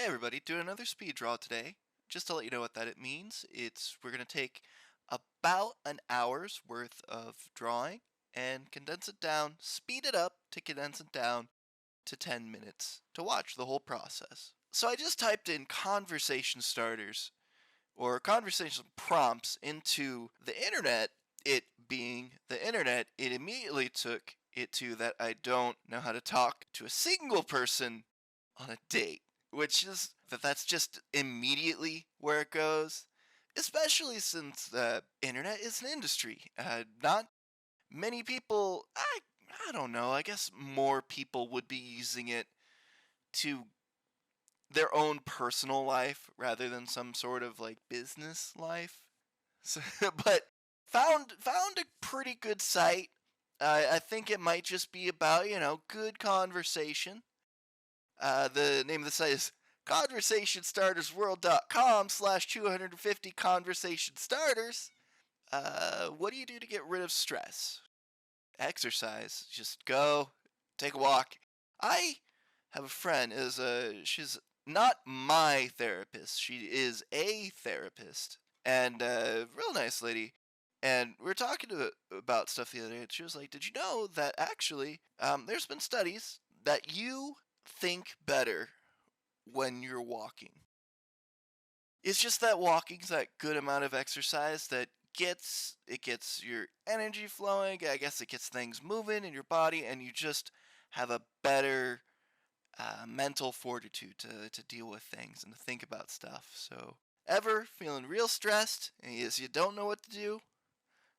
Hey everybody, doing another speed draw today. Just to let you know what that it means, we're going to take about an hour's worth of drawing and condense it down, speed it up to condense it down to 10 minutes to watch the whole process. So I just typed in conversation starters or conversation prompts into the internet. It being the internet, it immediately took it to that I don't know how to talk to a single person on a date, which is that's just immediately where it goes, especially since the internet is an industry. Not many people, I don't know, I guess more people would be using it to their own personal life rather than some sort of like business life. So, but found a pretty good site. I think it might just be about good conversation. The name of the site is conversationstartersworld.com/250 conversation starters. What do you do to get rid of stress? Exercise. Just go, take a walk. I have a friend. She's not my therapist. She is a therapist, and a real nice lady. And we were talking about stuff the other day. And she was like, "Did you know that actually, there's been studies that you think better when you're walking. It's just that walking's that good amount of exercise that gets your energy flowing. I guess it gets things moving in your body, and you just have a better mental fortitude to deal with things and to think about stuff. So, ever feeling real stressed and you don't know what to do,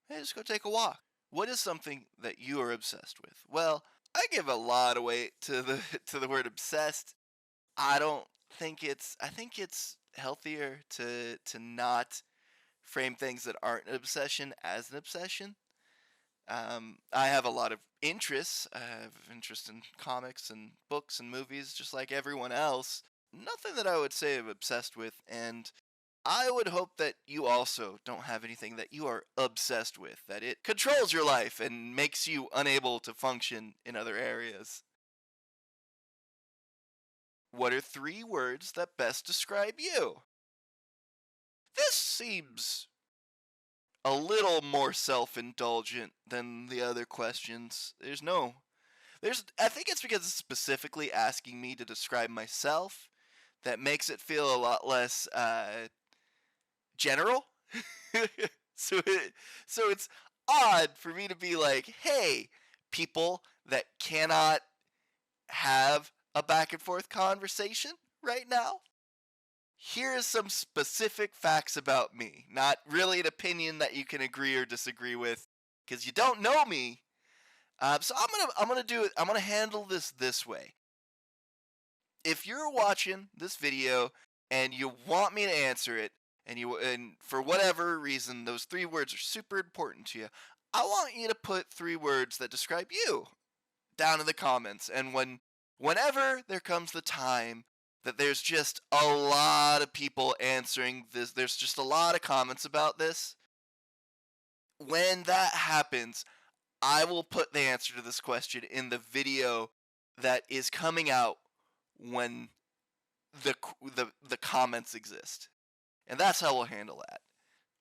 hey, just go take a walk. What is something that you are obsessed with? Well, I give a lot of weight to the to the word obsessed. I don't think I think it's healthier to not frame things that aren't an obsession as an obsession. I have a lot of interests. I have interest in comics and books and movies, just like everyone else. Nothing that I would say I'm obsessed with, and I would hope that you also don't have anything that you are obsessed with, that it controls your life and makes you unable to function in other areas. What are three words that best describe you? This seems a little more self-indulgent than the other questions. I think it's because it's specifically asking me to describe myself that makes it feel a lot less general. so it, so it's odd for me to be like, "Hey, people that cannot have a back and forth conversation right now, here is some specific facts about me. Not really an opinion that you can agree or disagree with, because you don't know me. So I'm gonna do it. I'm gonna handle this way. If you're watching this video and you want me to answer it, and for whatever reason those three words are super important to you, I want you to put three words that describe you down in the comments. And whenever there comes the time that there's just a lot of people answering this, there's just a lot of comments about this. When that happens, I will put the answer to this question in the video that is coming out when the comments exist. And that's how we'll handle that.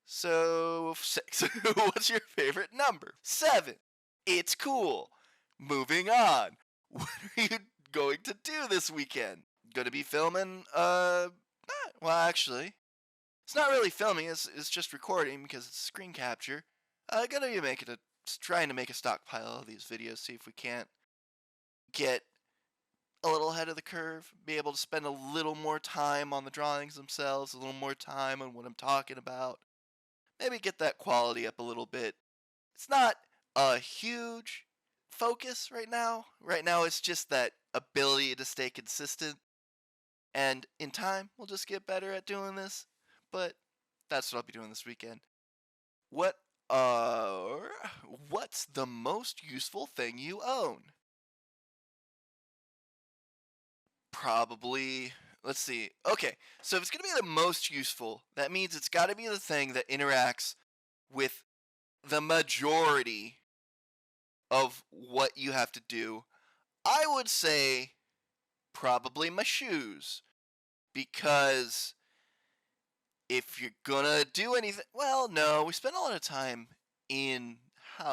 So 6. What's your favorite number? 7. It's cool. Moving on. What are you going to do this weekend? Going to be filming well, actually, it's not really filming, it's just recording because it's screen capture. Gonna be trying to make a stockpile of these videos, see if we can't get a little ahead of the curve, be able to spend a little more time on the drawings themselves, a little more time on what I'm talking about. Maybe get that quality up a little bit. It's not a huge focus right now. Right now, it's just that ability to stay consistent. And in time, we'll just get better at doing this. But that's what I'll be doing this weekend. What what's the most useful thing you own? Probably, let's see. Okay, so if it's going to be the most useful, that means it's got to be the thing that interacts with the majority of what you have to do. I would say probably my shoes. because if you're gonna do anything, well, no, we spend a lot of time in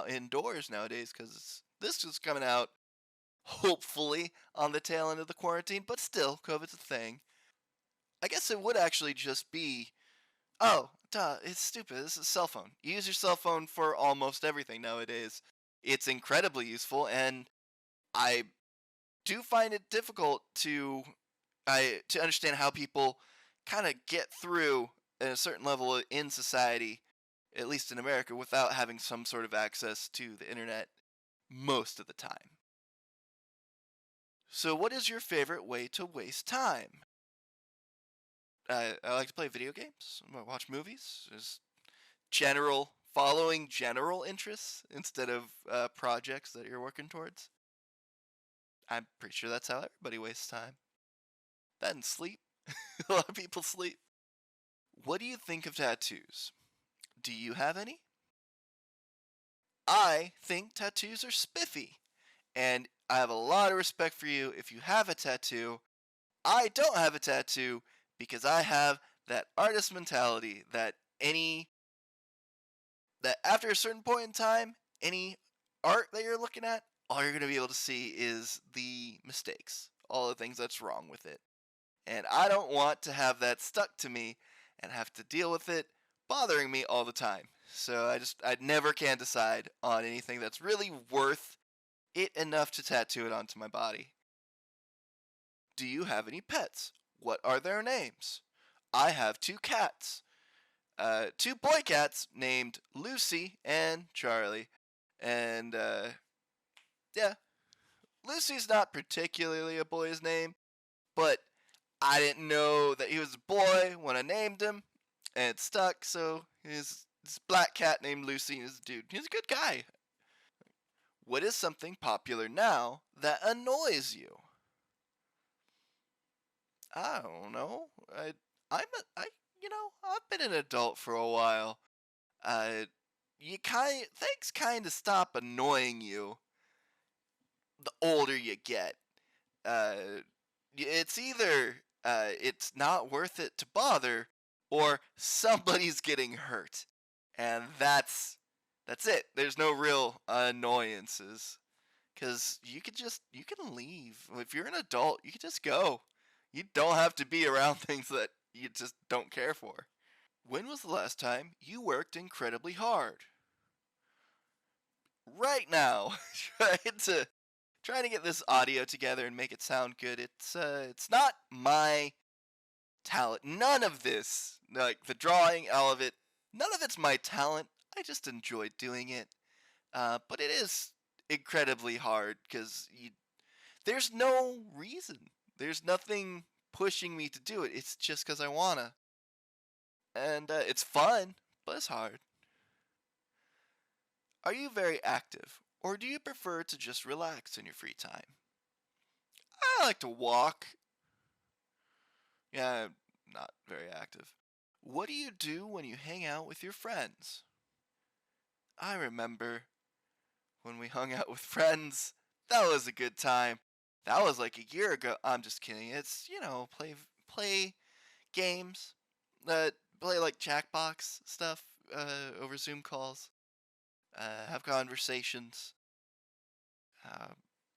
indoors nowadays because this is coming out hopefully on the tail end of the quarantine, but still, COVID's a thing. I guess it would actually just be, oh, duh, it's stupid. This is a cell phone. You use your cell phone for almost everything nowadays. It's incredibly useful, and I do find it difficult to understand how people kind of get through at a certain level in society, at least in America, without having some sort of access to the internet most of the time. So, what is your favorite way to waste time? I like to play video games, watch movies, just following general interests instead of projects that you're working towards. I'm pretty sure that's how everybody wastes time. That and sleep. A lot of people sleep. What do you think of tattoos? Do you have any? I think tattoos are spiffy, and I have a lot of respect for you if you have a tattoo. I don't have a tattoo because I have that artist mentality that after a certain point in time, any art that you're looking at, all you're going to be able to see is the mistakes, all the things that's wrong with it. And I don't want to have that stuck to me and have to deal with it bothering me all the time. So I never can decide on anything that's really worth it enough to tattoo it onto my body. Do you have any pets? What are their names? I have two cats. Two boy cats named Lucy and Charlie. And yeah, Lucy's not particularly a boy's name, but I didn't know that he was a boy when I named him, and it stuck. So he's this black cat named Lucy. He's a dude. He's a good guy. What is something popular now that annoys you? I don't know. I've been an adult for a while. Uh, things kind of stop annoying you the older you get. Uh, it's either it's not worth it to bother, or somebody's getting hurt, and that's it. There's no real annoyances, because you can leave if you're an adult. You can just go. You don't have to be around things that you just don't care for. When was the last time you worked incredibly hard? Right now, trying to get this audio together and make it sound good. It's not my talent. None of this, like the drawing, all of it, none of it's my talent. I just enjoy doing it. But it is incredibly hard because there's no reason. There's nothing pushing me to do it. It's just because I wanna, and it's fun, but it's hard. Are you very active, or do you prefer to just relax in your free time? I like to walk. Yeah, I'm not very active. What do you do when you hang out with your friends? I remember when we hung out with friends. That was a good time. That was like a year ago. I'm just kidding. It's, play games. Play like Jackbox stuff over Zoom calls. Have conversations. Uh,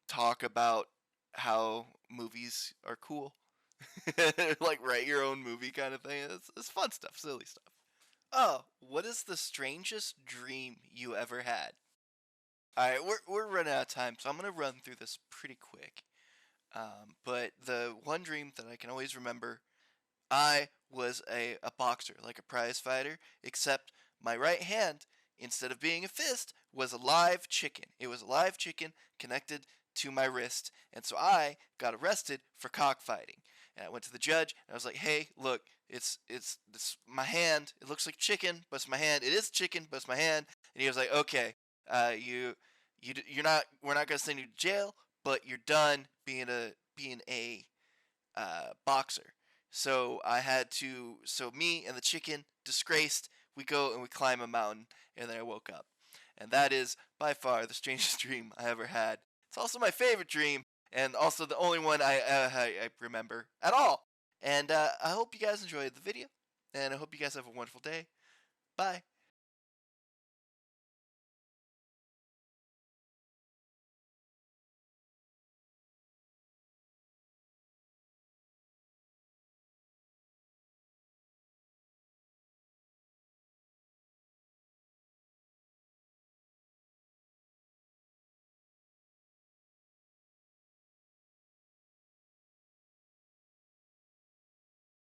Talk about how movies are cool. Like write your own movie kind of thing. It's fun stuff, silly stuff. Oh, what is the strangest dream you ever had? All right, we're running out of time, so I'm gonna run through this pretty quick. But the one dream that I can always remember, I was a boxer, like a prize fighter, except my right hand, instead of being a fist, was a live chicken. It was a live chicken connected to my wrist, and so I got arrested for cockfighting. And I went to the judge, and I was like, "Hey, look, it's my hand. It looks like chicken, but it's my hand. It is chicken, but it's my hand." And he was like, "Okay, you're not. We're not gonna send you to jail, but you're done being a boxer." So I had to. So me and the chicken, disgraced. We go and we climb a mountain, and then I woke up, and that is by far the strangest dream I ever had. It's also my favorite dream, and also the only one I remember at all. And I hope you guys enjoyed the video, and I hope you guys have a wonderful day. Bye.